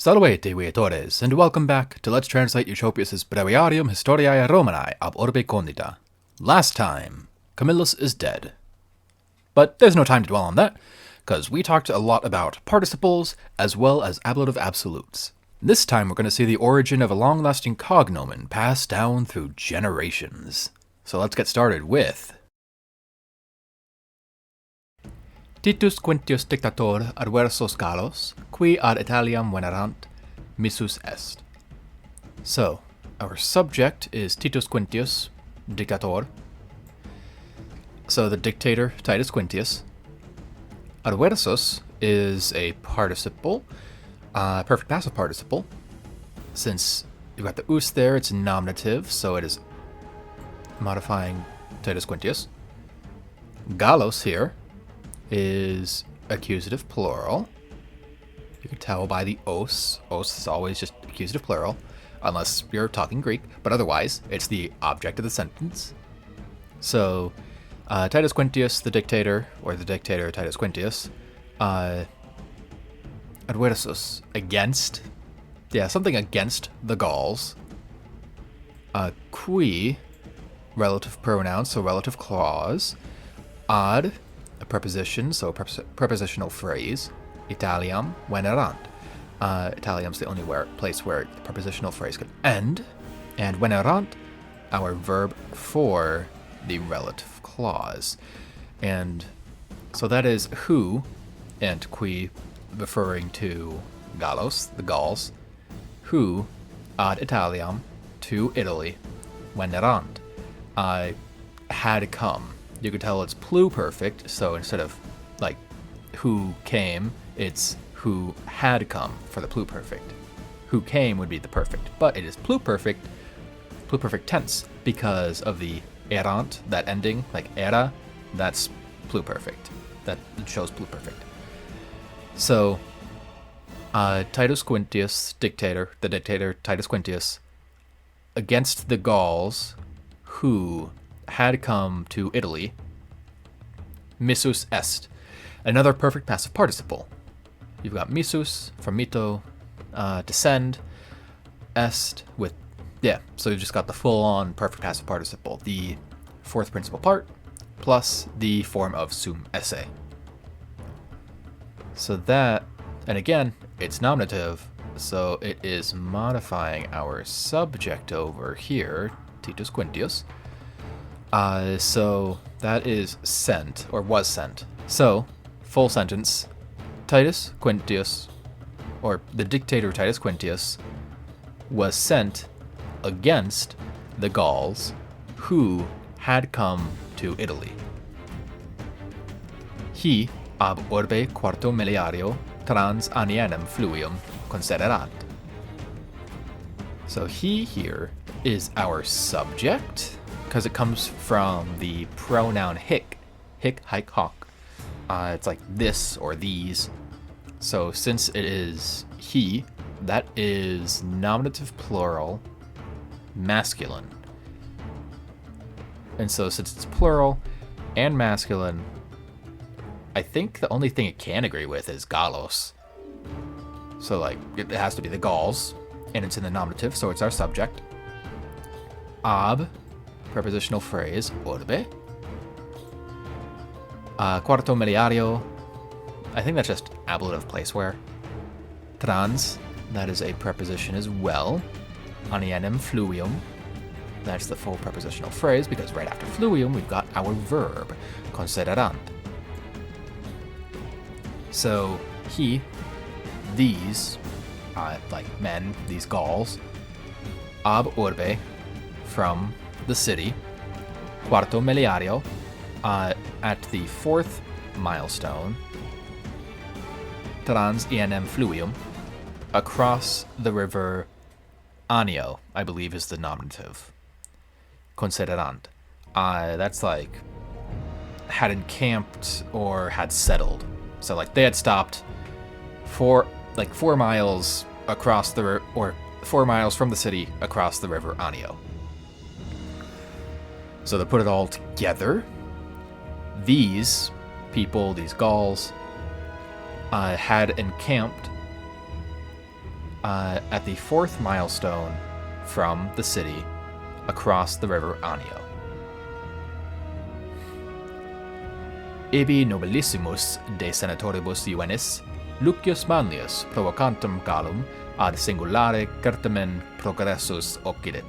Salvete, viatores, and welcome back to Let's Translate Eutropius Breviarium Historiae Romanae ab Orbe Condita. Last time, Camillus is dead. But there's no time to dwell on that, because we talked a lot about participles as well as ablative absolutes. This time we're going to see the origin of a long-lasting cognomen passed down through generations. So let's get started with Titus Quintius dictator adversos Gallos, qui ad Italiam venerant, missus est. So, our subject is Titus Quintius, dictator. So the dictator, Titus Quintius. Adversos is a participle, perfect passive participle. Since you've got the us there, it's nominative, so it is modifying Titus Quintius. Gallos here is accusative plural. You can tell by the os. Os is always just accusative plural, unless you're talking Greek, but otherwise, it's the object of the sentence. So, Titus Quintius, the dictator, or the dictator Titus Quintius, adversus, against, something against the Gauls. Qui, relative pronoun, so relative clause. Ad, a preposition, so prepositional phrase. Italiam venerant. Italiam's the only place where the prepositional phrase could end. And venerant, our verb for the relative clause. And so that is who, and qui, referring to Gallos, the Gauls, who ad Italiam, to Italy, venerant, had come. You could tell it's pluperfect, so instead of like who came, it's who had come for the pluperfect. Who came would be the perfect, but it is pluperfect tense because of the erant, that ending, like era, that's pluperfect. That shows pluperfect. So, Titus Quintius, the dictator Titus Quintius, against the Gauls who had come to Italy, missus est, another perfect passive participle. You've got missus from mito, descend, est with, so you've just got the full-on perfect passive participle, the fourth principal part, plus the form of sum esse. So that, and again, it's nominative, so it is modifying our subject over here, Titus Quintius. So that is sent, or was sent. So, full sentence, Titus Quintius, or the dictator Titus Quintius, was sent against the Gauls who had come to Italy. He ab orbe quarto miliario trans annienem fluvium considerat. So he here is our subject, because it comes from the pronoun hic, hike, hoc. It's like this or these. So since it is he, that is nominative plural, masculine. And so since it's plural and masculine, I think the only thing it can agree with is Gallos. So like, it has to be the Gauls, and it's in the nominative, so it's our subject. Ab, prepositional phrase, orbe. Quarto miliario, I think that's just ablative placeware. Trans, that is a preposition as well. Annienem fluvium, that's the full prepositional phrase, because right after fluvium we've got our verb, considerant. So he, these, like men, these Gauls, ab orbe, from the city, quarto miliario, at the fourth milestone, trans ienem fluvium, across the river Anio, I believe is the nominative. Considerant. That's like, had encamped or had settled. So like they had stopped 4 miles across the or 4 miles from the city across the river Anio. So to put it all together, these people, these Gauls, had encamped at the 4th milestone from the city across the river Anio. Ibi nobilissimus de senatoribus Juvenis, Lucius Manlius provocantum Gallum ad singulare certamen progressus occidit.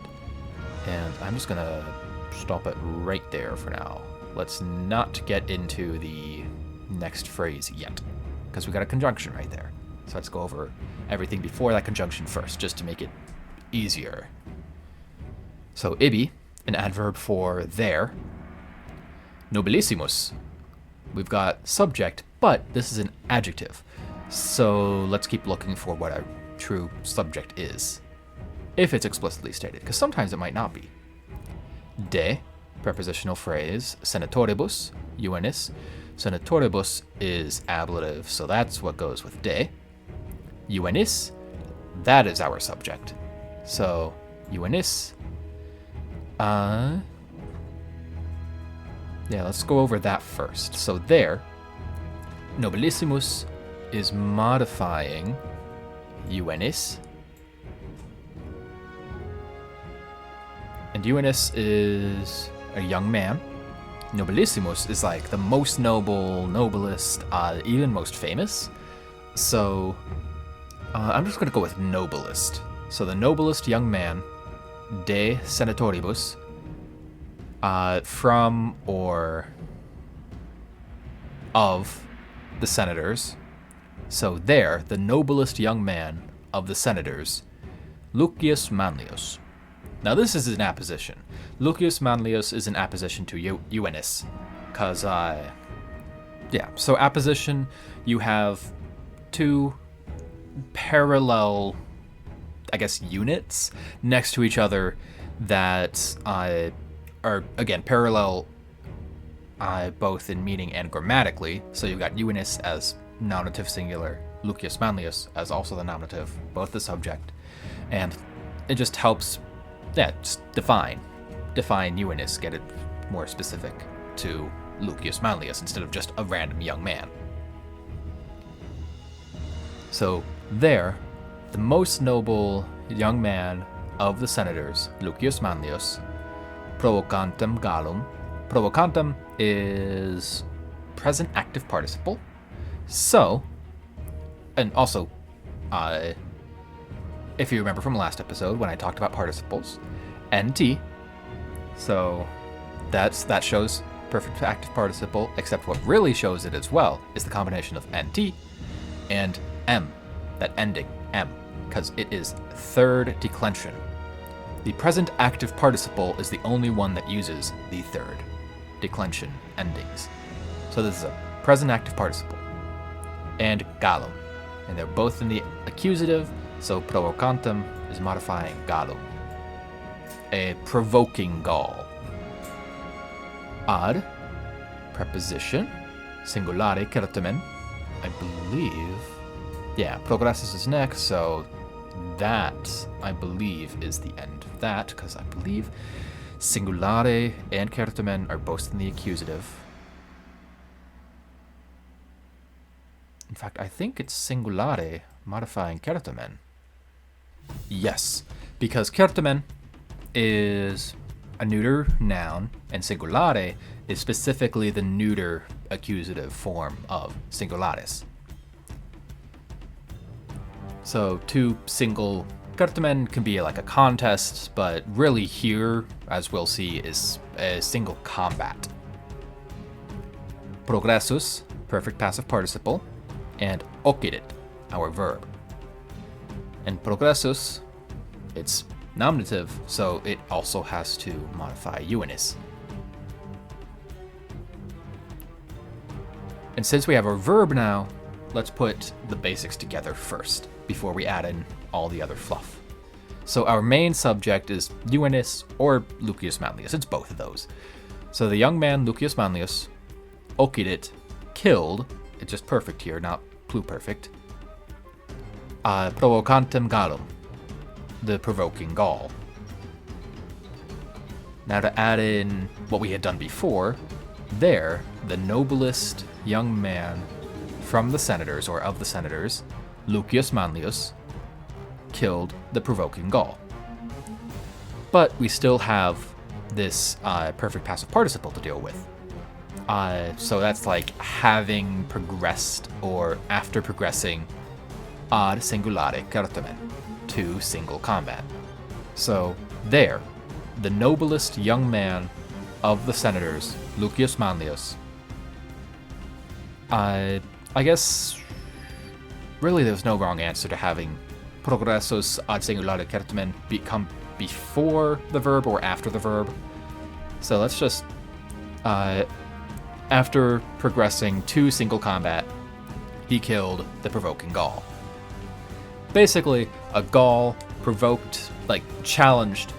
And I'm just gonna stop it right there for now. Let's not get into the next phrase yet, because we got a conjunction right there. So let's go over everything before that conjunction first, just to make it easier. So ibi, an adverb for there. Nobilissimus, we've got subject, but this is an adjective. So let's keep looking for what a true subject is, if it's explicitly stated, because sometimes it might not be. De, prepositional phrase, senatoribus, Juvenis. Senatoribus is ablative, so that's what goes with de. Juvenis, that is our subject. So, Juvenis, yeah, let's go over that first. So there, nobilissimus is modifying Juvenis. And Juvenis is a young man. Nobilissimus is like the most noble, noblest, even most famous. So I'm just going to go with noblest. So the noblest young man, de senatoribus, from or of the senators. So there, the noblest young man of the senators, Lucius Manlius. Now this is an apposition. Lucius Manlius is an apposition to Juvenis, because, yeah, so apposition, you have two parallel, I guess, units next to each other that are, again, parallel both in meaning and grammatically. So you've got Juvenis as nominative singular, Lucius Manlius as also the nominative, both the subject, and it just helps, yeah, just define Juvenis, get it more specific to Lucius Manlius instead of just a random young man. So there, the most noble young man of the senators, Lucius Manlius, provocantem Gallum. Provocantem is present active participle. So, and also, if you remember from last episode when I talked about participles, NT. So that shows perfect active participle, except what really shows it as well is the combination of NT and M, that ending, M, because it is third declension. The present active participle is the only one that uses the third declension endings. So this is a present active participle. And Gallum, and they're both in the accusative, so provocantem is modifying Gallum, a provoking Gaul. Ad, preposition, singulare certamen, I believe, yeah, progressus is next, so that, I believe, is the end of that, because I believe singulare and certamen are both in the accusative. In fact, I think it's singulare modifying certamen. Yes, because certamen is a neuter noun, and singulare is specifically the neuter accusative form of singularis. So two single certamen can be like a contest, but really here, as we'll see, is a single combat. Progressus, perfect passive participle, and occidit, our verb. And progressus, it's nominative, so it also has to modify Juvenis. And since we have our verb now, let's put the basics together first, before we add in all the other fluff. So our main subject is Juvenis or Lucius Manlius. It's both of those. So the young man Lucius Manlius, occidit, killed, it's just perfect here, not pluperfect, provocantem Gallum, the provoking Gaul. Now to add in what we had done before, there, the noblest young man from the senators, or of the senators, Lucius Manlius, killed the provoking Gaul. But we still have this perfect passive participle to deal with. So that's like having progressed or after progressing ad singulare certamen, to single combat. So there, the noblest young man of the senators, Lucius Manlius, I guess really there's no wrong answer to having progressus ad singulare certamen become before the verb or after the verb. So let's just, after progressing to single combat, he killed the provoking Gaul. Basically, a Gaul provoked, challenged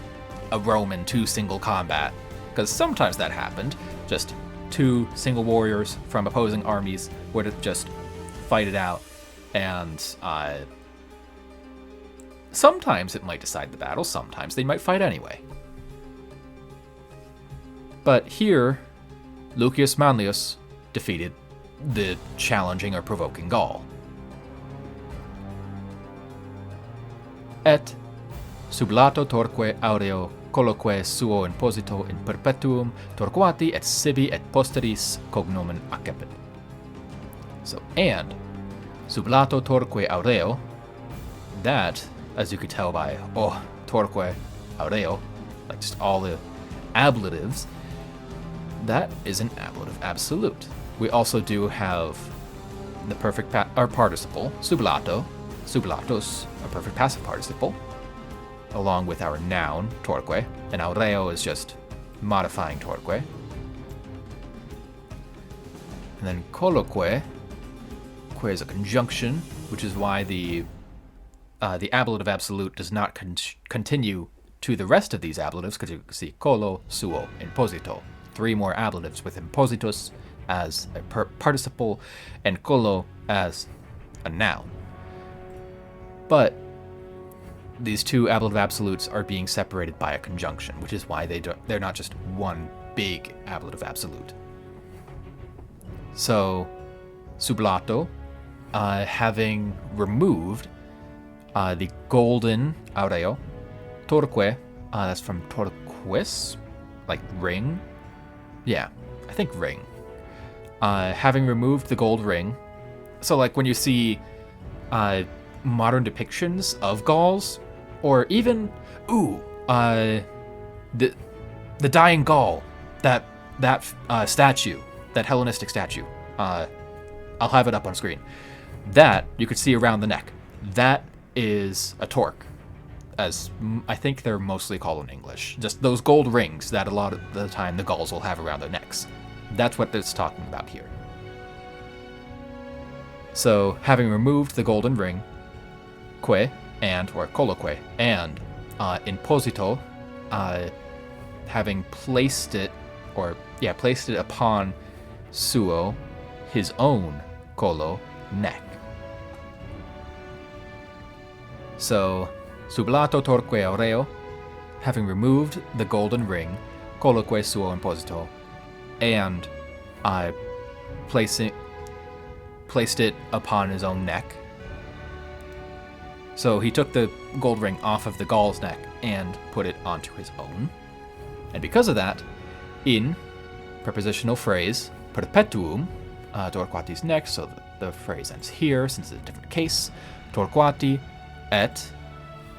a Roman to single combat, because sometimes that happened. Just two single warriors from opposing armies would just fight it out, and sometimes it might decide the battle, sometimes they might fight anyway. But here, Lucius Manlius defeated the challenging or provoking Gaul. Et sublato Torque aureo colloque suo imposito in perpetuum Torquati et sibi et posteris cognomen accepit. So, and sublato Torque aureo, that, as you could tell by Torque aureo, like just all the ablatives, that is an ablative absolute. We also do have the perfect participle, sublato, sublatus, a perfect passive participle, along with our noun, torque, and aureo is just modifying torque. And then colloque, que is a conjunction, which is why the ablative absolute does not continue to the rest of these ablatives, because you can see collo, suo, imposito. 3 more ablatives with impositus as a participle and collo as a noun. But these two ablative absolutes are being separated by a conjunction, which is why they're not just one big ablative absolute. So, sublato, having removed the golden aureo, torque, that's from torquis, like ring. Yeah, I think ring. Having removed the gold ring, so like when you see modern depictions of Gauls, or even the dying Gaul, that statue, that Hellenistic statue. I'll have it up on screen. That you could see around the neck. That is a torque, as I think they're mostly called in English. Just those gold rings that a lot of the time the Gauls will have around their necks. That's what it's talking about here. So, having removed the golden ring, que, or colloque, and imposito, having placed it upon suo, his own collo, neck. So, sublato torque aureo, having removed the golden ring, colloque suo imposito, and placed it upon his own neck. So he took the gold ring off of the Gaul's neck and put it onto his own. And because of that, in prepositional phrase, perpetuum, Torquati's neck, so the phrase ends here since it's a different case, Torquati, et,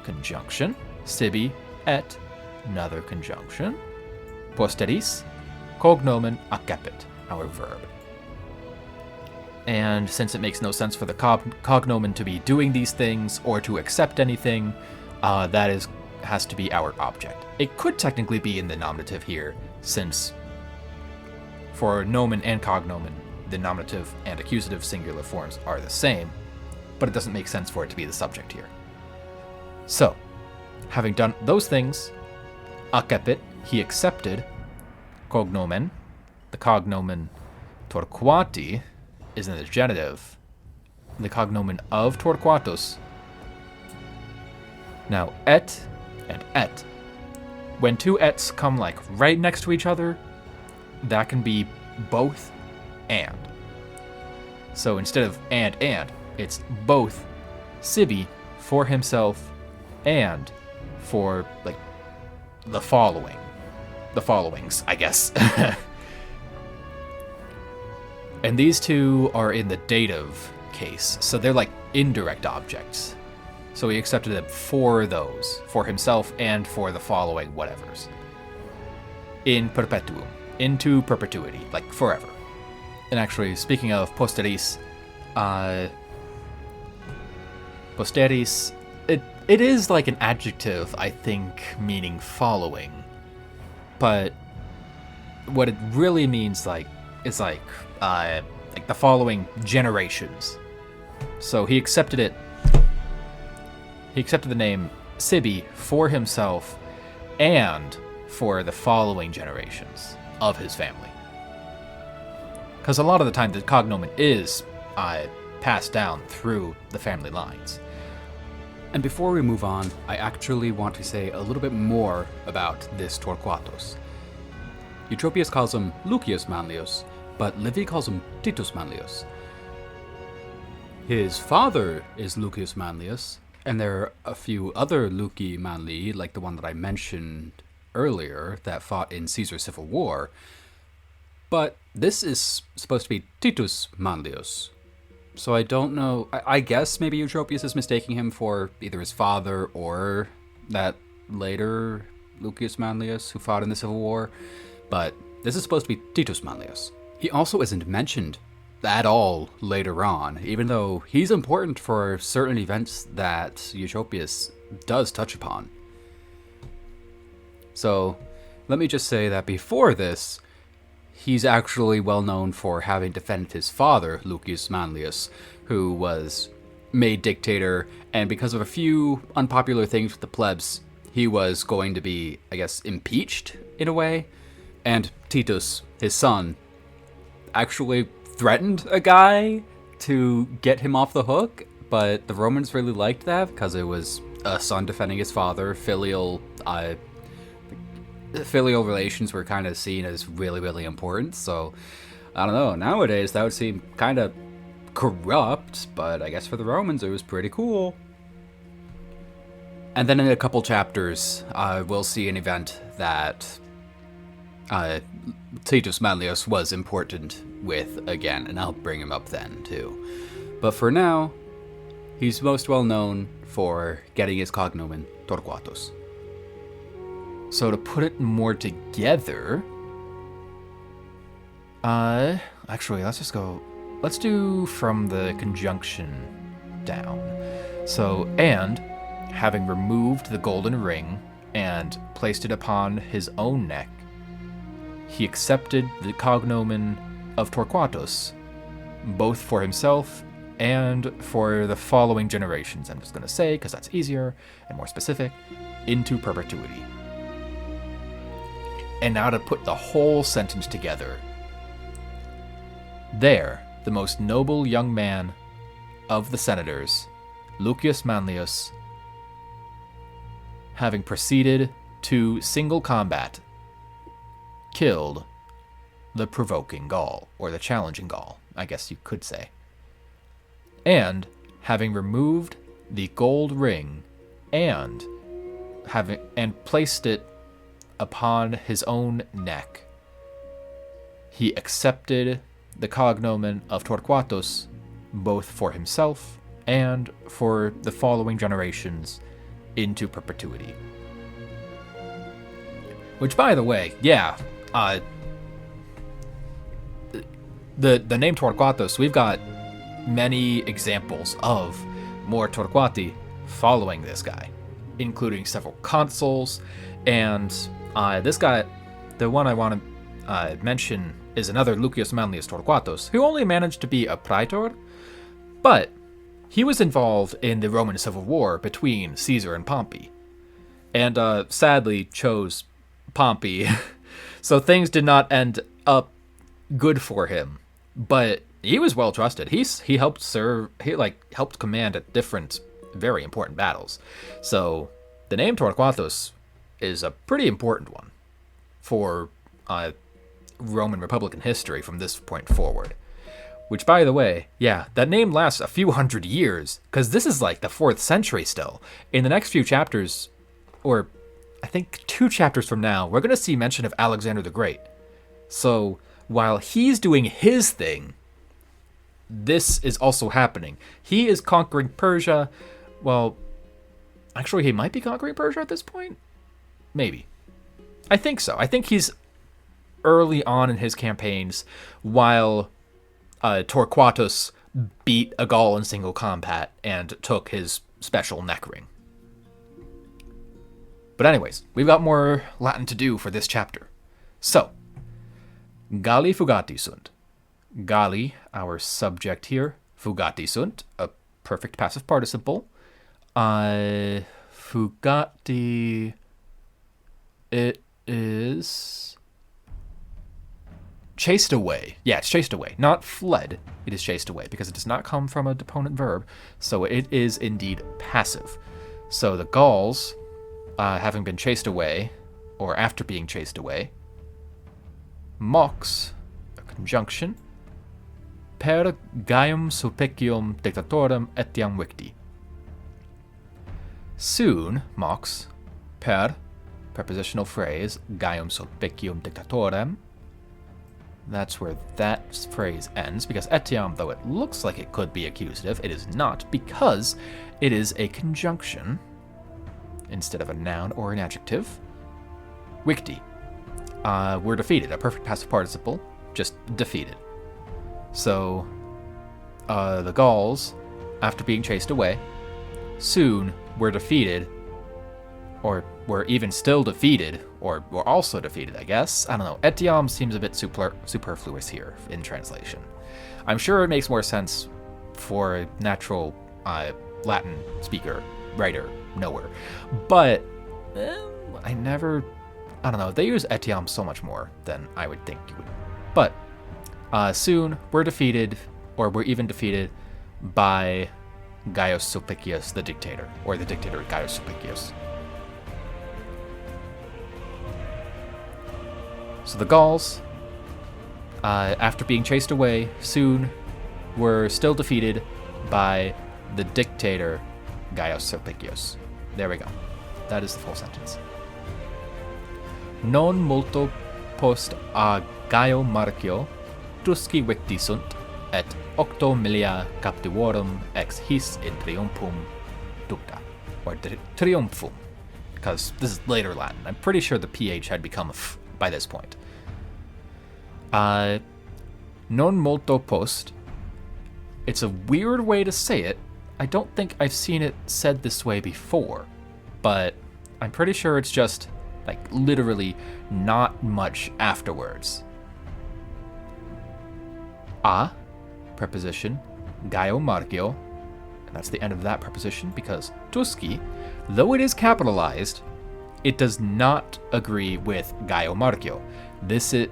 conjunction, sibi, et, another conjunction, posteris, cognomen accepit, our verb. And since it makes no sense for the cognomen to be doing these things or to accept anything, that has to be our object. It could technically be in the nominative here, since for nomen and cognomen, the nominative and accusative singular forms are the same, but it doesn't make sense for it to be the subject here. So, having done those things, accepit, he accepted, cognomen, the cognomen Torquati is in the genitive, the cognomen of Torquatus. Now, et and et. When two ets come like right next to each other, that can be both and. So instead of and, it's both sibi for himself and for, like, the followings, I guess. And these two are in the dative case, so they're like indirect objects. So he accepted them for those, for himself and for the following whatevers. In perpetuum, into perpetuity, like forever. And actually, speaking of posteris, posteris, it is like an adjective, I think, meaning following. But what it really means, like, is like the following generations. So he accepted it. He accepted the name Sibi for himself and for the following generations of his family. Because a lot of the time, the cognomen is passed down through the family lines. And before we move on, I actually want to say a little bit more about this Torquatus. Eutropius calls him Lucius Manlius, but Livy calls him Titus Manlius. His father is Lucius Manlius, and there are a few other Luci Manlii, like the one that I mentioned earlier, that fought in Caesar's civil war. But this is supposed to be Titus Manlius. So I don't know, I guess maybe Eutropius is mistaking him for either his father or that later Lucius Manlius who fought in the civil war. But this is supposed to be Titus Manlius. He also isn't mentioned at all later on, even though he's important for certain events that Eutropius does touch upon. So let me just say that before this, he's actually well known for having defended his father, Lucius Manlius, who was made dictator, and because of a few unpopular things with the plebs, he was going to be, I guess, impeached in a way. And Titus, his son, actually threatened a guy to get him off the hook, but the Romans really liked that because it was a son defending his father. Filial relations were kind of seen as really, really important. So, I don't know, nowadays that would seem kind of corrupt, but I guess for the Romans it was pretty cool. And then in a couple chapters, we'll see an event that Titus Manlius was important with again, and I'll bring him up then too. But for now, he's most well known for getting his cognomen Torquatus. So to put it more together, actually, let's do from the conjunction down. So, and having removed the golden ring and placed it upon his own neck, he accepted the cognomen of Torquatus, both for himself and for the following generations. I'm just going to say, because that's easier and more specific, into perpetuity. And now to put the whole sentence together. There, the most noble young man of the senators, Lucius Manlius, having proceeded to single combat, killed the provoking Gaul, or the challenging Gaul, I guess you could say. And having removed the gold ring and placed it upon his own neck, he accepted the cognomen of Torquatus both for himself and for the following generations into perpetuity. Which, by the way, yeah, the name Torquatus, we've got many examples of more Torquati following this guy, including several consuls, and this guy, the one I want to mention, is another Lucius Manlius Torquatus, who only managed to be a praetor, but he was involved in the Roman Civil War between Caesar and Pompey, and sadly chose Pompey, so things did not end up good for him. But he was well trusted. He helped serve. He helped command at different very important battles. So the name Torquatus is a pretty important one for Roman Republican history from this point forward. Which, by the way, yeah, that name lasts a few hundred years, because this is like the 4th century still. In the next few chapters, or I think 2 chapters from now, we're going to see mention of Alexander the Great. So while he's doing his thing, this is also happening. He is conquering Persia. Well, actually, he might be conquering Persia at this point? Maybe. I think so. I think he's early on in his campaigns, while Torquatus beat a Gaul in single combat and took his special neck ring. But anyways, we've got more Latin to do for this chapter. So, Galli fugati sunt. Galli, our subject here, fugati sunt, a perfect passive participle. Fugati, it is chased away. Yeah, it's chased away. Not fled. It is chased away because it does not come from a deponent verb. So it is indeed passive. So the Gauls, having been chased away, or after being chased away, mox, a conjunction, per Gaium sulpicium dictatorem etiam victi. Soon, mox, per, prepositional phrase, Gaium sulpicium dictatorem. That's where that phrase ends, because etiam, though it looks like it could be accusative, it is not, because it is a conjunction instead of a noun or an adjective. Victi. We're defeated, a perfect passive participle, just defeated. So, the Gauls, after being chased away, soon were defeated, or were even still defeated, or were also defeated, I guess. I don't know. Etiam seems a bit superfluous here in translation. I'm sure it makes more sense for a natural Latin speaker, writer, knower. But I don't know. They use etiam so much more than I would think you would. But soon we're defeated, or we're even defeated by Gaius Sulpicius, the dictator, or the dictator Gaius Sulpicius. So the Gauls, after being chased away, soon were still defeated by the dictator Gaius Sulpicius. There we go. That is the full sentence. Non multo post a Gaio Marcio Tusci victi sunt, et 8 captivorum ex his in triumphum ducta. Or triumphum, because this is later Latin. I'm pretty sure the PH had become a F by this point. Non molto post. It's a weird way to say it. I don't think I've seen it said this way before, but I'm pretty sure it's just, like, literally not much afterwards. A, preposition, Gaio Marcio, and that's the end of that preposition, because Tusci, though it is capitalized, it does not agree with Gaio Marcio. This is,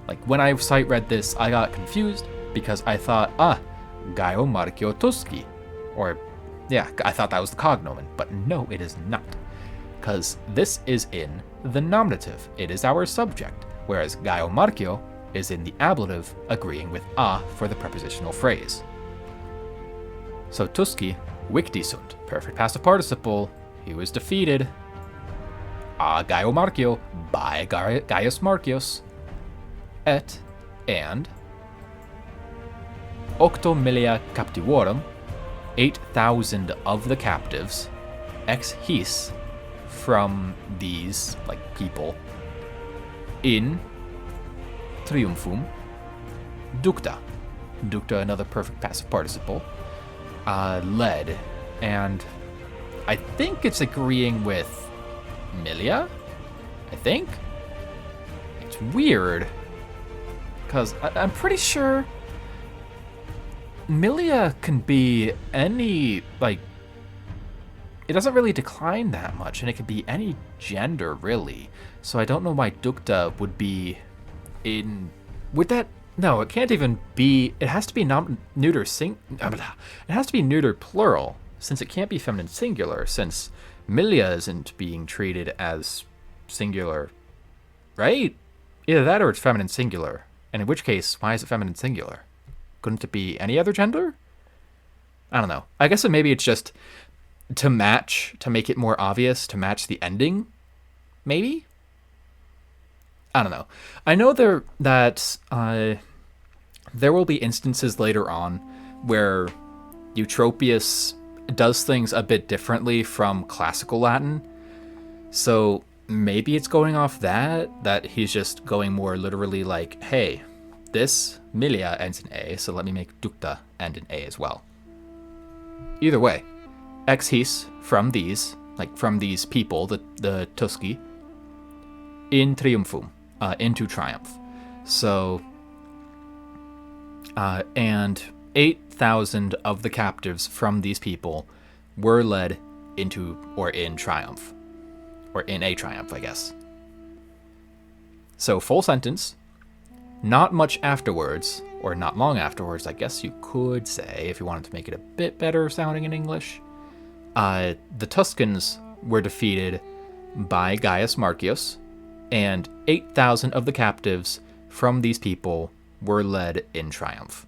like, when I sight read this, I got confused because I thought, Gaio Marcio Tusci. Or, yeah, I thought that was the cognomen, but no, it is not. Because this is in the nominative. It is our subject, whereas Gaio Marcio is in the ablative, agreeing with a for the prepositional phrase. So Tusci victi sunt, perfect passive participle, he was defeated. A Gaio Marcio, by Gaius Marcius, et, and 8 captivorum, 8,000 of the captives, ex his, from these, like, people, in triumphum ducta. Ducta, another perfect passive participle, led. And I think it's agreeing with Milia? I think? It's weird, because I'm pretty sure Milia can be any, like, it doesn't really decline that much, and it could be any gender, really. So I don't know why ducta would be in, would that, no, it can't even be, it has to be neuter it has to be neuter plural, since it can't be feminine singular, since Milia isn't being treated as singular, right? Either that or it's feminine singular, and in which case, why is it feminine singular? Couldn't it be any other gender? I don't know. I guess maybe it's just to make it more obvious, to match the ending, maybe? I don't know. I know there will be instances later on where Eutropius does things a bit differently from classical Latin. So maybe it's going off that he's just going more literally like, hey, this milia ends in A, so let me make ducta end in A as well. Either way, ex his, from these people, the Tusci, in triumphum, into triumph. So, and 8,000 of the captives from these people were led into, or in triumph. Or in a triumph, I guess. So, full sentence. Not much afterwards, or not long afterwards, I guess you could say, if you wanted to make it a bit better sounding in English. The Tuscans were defeated by Gaius Marcius, and 8,000 of the captives from these people were led in triumph.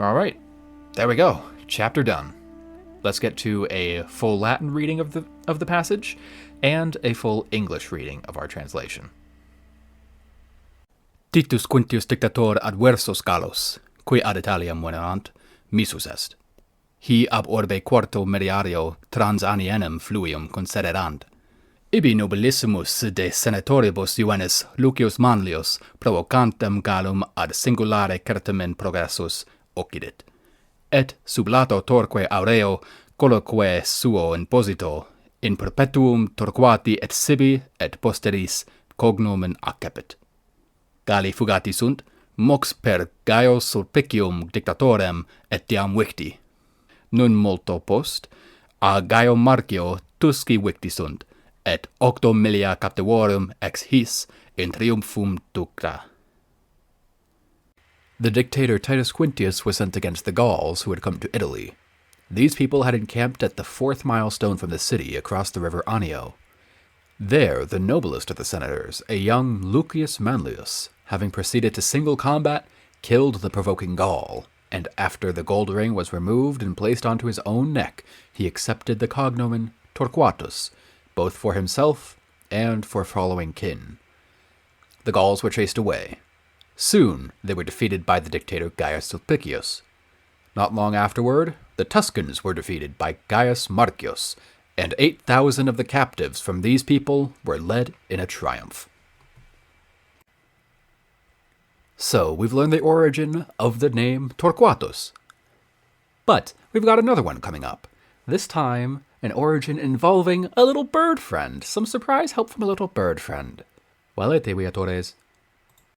Alright, there we go. Chapter done. Let's get to a full Latin reading of the passage, and a full English reading of our translation. Titus Quintius dictator adversos Gallos, qui ad Italiam venerant, missus est. Hi ab orbe quarto mediario trans annienem fluvium concederant. Ibi nobilissimus de senatoribus Ioannis Lucius Manlius provocantem Gallum ad singulare certamen progressus occidit. Et sublato Torque Aureo colloque suo imposito in perpetuum Torquati et sibi et posteris cognomen accepit. Galli fugati sunt, mox per Gaio Sulpicium dictatorem etiam victi. Nun multo post, a Gaio Marcio Tusci victi sunt, et 8 milia captivorum ex his in triumphum ducta. The dictator Titus Quintius was sent against the Gauls who had come to Italy. These people had encamped at the 4th milestone from the city across the river Anio. There, the noblest of the senators, a young Lucius Manlius, having proceeded to single combat, killed the provoking Gaul, and after the gold ring was removed and placed onto his own neck, he accepted the cognomen Torquatus, both for himself and for following kin. The Gauls were chased away. Soon they were defeated by the dictator Gaius Sulpicius. Not long afterward, the Tuscans were defeated by Gaius Marcius, and 8,000 of the captives from these people were led in a triumph. So, we've learned the origin of the name Torquatus. But we've got another one coming up. This time, an origin involving a little bird friend. Some surprise help from a little bird friend. Valete, viatores.